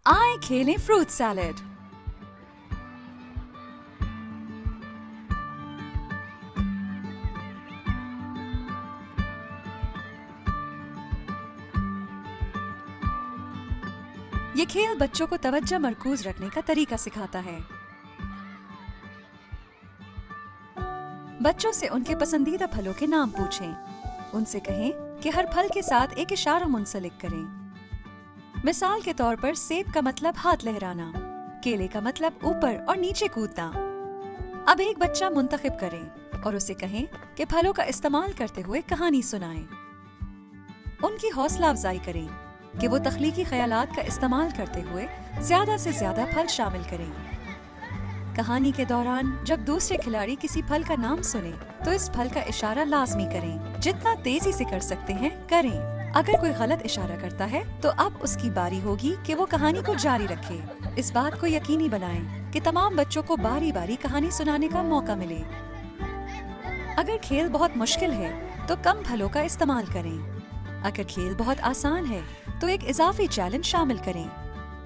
آئے کھیلیں fruit salad. یہ کھیل بچوں کو توجہ مرکوز رکھنے کا طریقہ سکھاتا ہے۔ بچوں سے ان کے پسندیدہ پھلوں کے نام پوچھیں۔ ان سے کہیں کہ ہر پھل کے ساتھ ایک اشارہ منسلک کریں۔ مثال کے طور پر سیب کا مطلب ہاتھ لہرانا، کیلے کا مطلب اوپر اور نیچے کودنا۔ اب ایک بچہ منتخب کریں اور اسے کہیں کہ پھلوں کا استعمال کرتے ہوئے کہانی سنائیں۔ ان کی حوصلہ افزائی کریں کہ وہ تخلیقی خیالات کا استعمال کرتے ہوئے زیادہ سے زیادہ پھل شامل کریں۔ کہانی کے دوران جب دوسرے کھلاڑی کسی پھل کا نام سنیں تو اس پھل کا اشارہ لازمی کریں۔ جتنا تیزی سے کر سکتے ہیں کریں۔ اگر کوئی غلط اشارہ کرتا ہے تو اب اس کی باری ہوگی کہ وہ کہانی کو جاری رکھے۔ اس بات کو یقینی بنائیں کہ تمام بچوں کو باری باری کہانی سنانے کا موقع ملے۔ اگر کھیل بہت مشکل ہے تو کم پھلوں کا استعمال کریں۔ اگر کھیل بہت آسان ہے تو ایک اضافی چیلنج شامل کریں،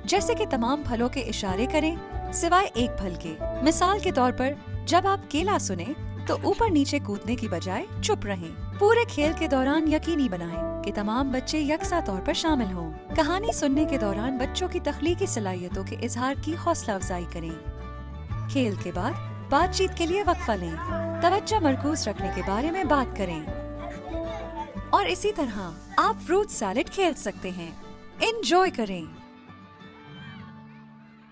جیسے کہ تمام پھلوں کے اشارے کریں سوائے ایک پھل کے۔ مثال کے طور پر جب آپ کیلا سنیں تو اوپر نیچے کودنے کی بجائے چپ رہیں۔ پورے کھیل کے دوران یقینی بنائیں کہ تمام بچے یکساں طور پر شامل ہوں۔ کہانی سننے کے دوران بچوں کی تخلیقی صلاحیتوں کے اظہار کی حوصلہ افزائی کریں۔ کھیل کے بعد بات چیت کے لیے وقفہ لیں، توجہ مرکوز رکھنے کے بارے میں بات کریں، اور اسی طرح آپ فروٹ سیلڈ کھیل سکتے ہیں۔ انجوائے کریں۔